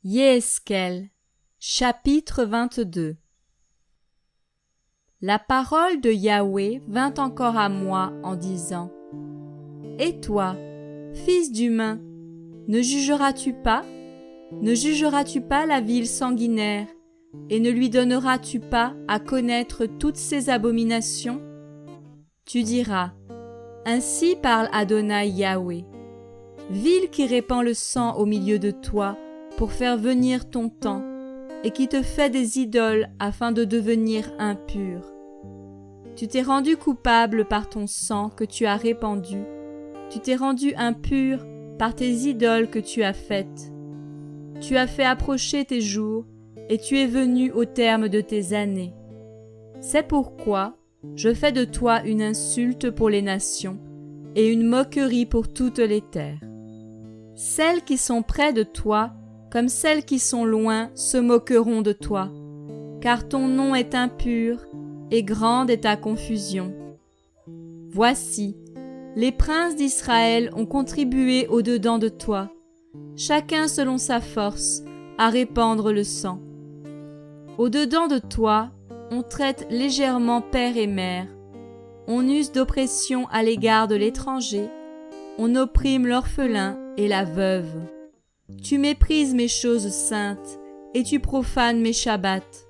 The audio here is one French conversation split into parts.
Yéhezkel, chapitre 22. La parole de Yahweh vint encore à moi en disant : Et toi, fils d'humain, ne jugeras-tu pas? Ne jugeras-tu pas la ville sanguinaire, et ne lui donneras-tu pas à connaître toutes ses abominations? Tu diras : Ainsi parle Adonai Yahweh. Ville qui répand le sang au milieu de toi pour faire venir ton temps, et qui te fait des idoles afin de devenir impur. Tu t'es rendu coupable par ton sang que tu as répandu, tu t'es rendu impur par tes idoles que tu as faites. Tu as fait approcher tes jours, et tu es venu au terme de tes années. C'est pourquoi je fais de toi une insulte pour les nations, et une moquerie pour toutes les terres. Celles qui sont près de toi, comme celles qui sont loin, se moqueront de toi, car ton nom est impur, et grande est ta confusion. Voici, les princes d'Israël ont contribué au-dedans de toi, chacun selon sa force, à répandre le sang. Au-dedans de toi, on traite légèrement père et mère, on use d'oppression à l'égard de l'étranger, on opprime l'orphelin et la veuve. Tu méprises mes choses saintes, et tu profanes mes shabbats.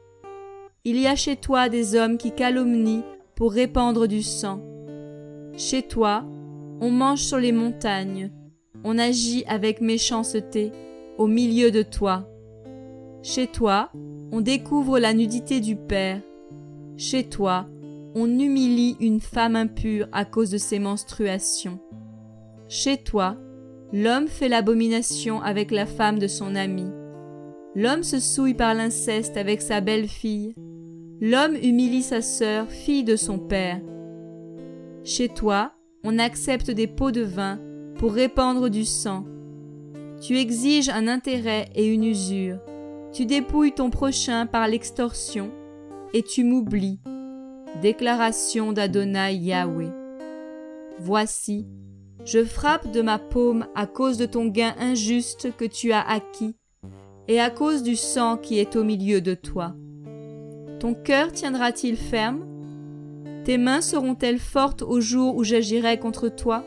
Il y a chez toi des hommes qui calomnient pour répandre du sang. Chez toi, on mange sur les montagnes, on agit avec méchanceté au milieu de toi. Chez toi, on découvre la nudité du père. Chez toi, on humilie une femme impure à cause de ses menstruations. Chez toi, l'homme fait l'abomination avec la femme de son ami. L'homme se souille par l'inceste avec sa belle-fille. L'homme humilie sa sœur, fille de son père. Chez toi, on accepte des pots de vin pour répandre du sang. Tu exiges un intérêt et une usure. Tu dépouilles ton prochain par l'extorsion, et tu m'oublies. Déclaration d'Adonai Yahweh. Voici, je frappe de ma paume à cause de ton gain injuste que tu as acquis, et à cause du sang qui est au milieu de toi. Ton cœur tiendra-t-il ferme? Tes mains seront-elles fortes au jour où j'agirai contre toi?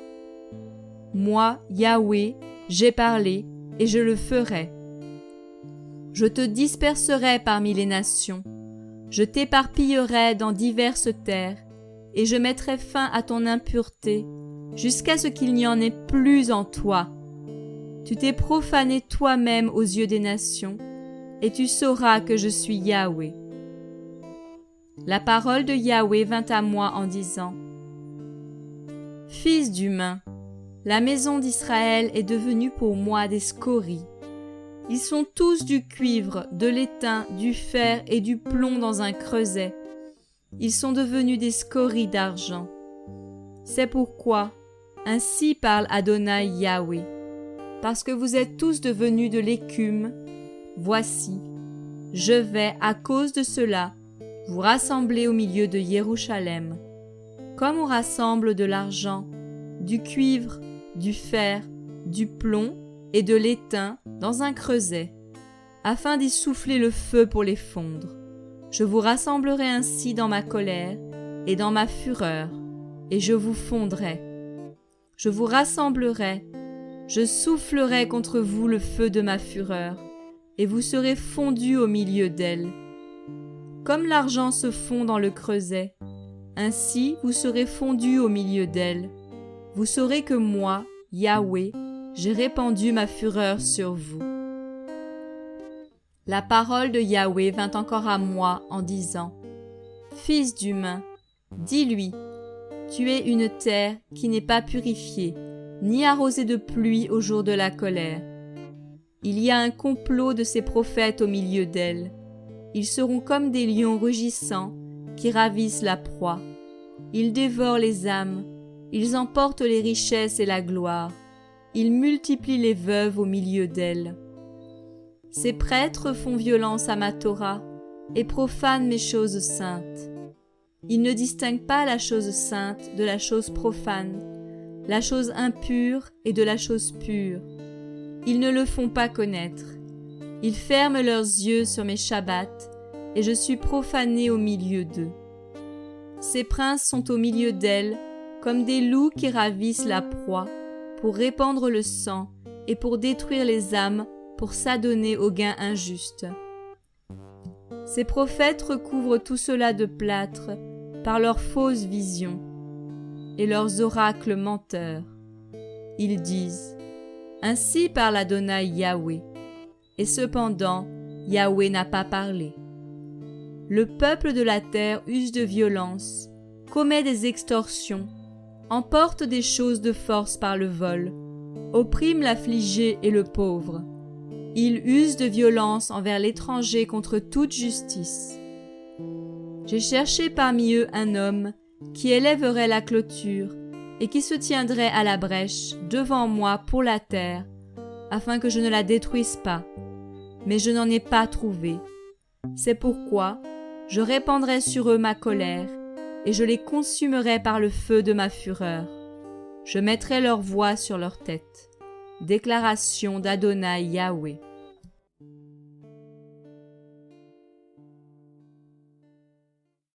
Moi, Yahweh, j'ai parlé, et je le ferai. Je te disperserai parmi les nations, je t'éparpillerai dans diverses terres, et je mettrai fin à ton impureté, jusqu'à ce qu'il n'y en ait plus en toi. Tu t'es profané toi-même aux yeux des nations, et tu sauras que je suis Yahweh. La parole de Yahweh vint à moi en disant : Fils d'humain, la maison d'Israël est devenue pour moi des scories. Ils sont tous du cuivre, de l'étain, du fer et du plomb dans un creuset. Ils sont devenus des scories d'argent. C'est pourquoi, ainsi parle Adonai Yahweh, parce que vous êtes tous devenus de l'écume, voici, je vais, à cause de cela, vous rassembler au milieu de Jérusalem, comme on rassemble de l'argent, du cuivre, du fer, du plomb et de l'étain dans un creuset, afin d'y souffler le feu pour les fondre. Je vous rassemblerai ainsi dans ma colère et dans ma fureur, et je vous fondrai. Je vous rassemblerai, je soufflerai contre vous le feu de ma fureur, et vous serez fondus au milieu d'elle. Comme l'argent se fond dans le creuset, ainsi vous serez fondus au milieu d'elle. Vous saurez que moi, Yahweh, j'ai répandu ma fureur sur vous. La parole de Yahweh vint encore à moi en disant : Fils d'humain, dis-lui, tu es une terre qui n'est pas purifiée, ni arrosée de pluie au jour de la colère. Il y a un complot de ces prophètes au milieu d'elle. Ils seront comme des lions rugissants qui ravissent la proie. Ils dévorent les âmes, ils emportent les richesses et la gloire. Ils multiplient les veuves au milieu d'elle. Ces prêtres font violence à ma Torah et profanent mes choses saintes. Ils ne distinguent pas la chose sainte de la chose profane, la chose impure et de la chose pure. Ils ne le font pas connaître. Ils ferment leurs yeux sur mes Shabbats, et je suis profané au milieu d'eux. Ces princes sont au milieu d'elles, comme des loups qui ravissent la proie, pour répandre le sang et pour détruire les âmes, pour s'adonner au gain injuste. Ces prophètes recouvrent tout cela de plâtre par leurs fausses visions et leurs oracles menteurs. Ils disent « Ainsi parle Adonai Yahweh » et cependant Yahweh n'a pas parlé. Le peuple de la terre use de violence, commet des extorsions, emporte des choses de force par le vol, opprime l'affligé et le pauvre. Il use de violence envers l'étranger contre toute justice. J'ai cherché parmi eux un homme qui élèverait la clôture et qui se tiendrait à la brèche devant moi pour la terre, afin que je ne la détruise pas. Mais je n'en ai pas trouvé. C'est pourquoi je répandrai sur eux ma colère, et je les consumerai par le feu de ma fureur. Je mettrai leur voix sur leur tête. Déclaration d'Adonai Yahweh.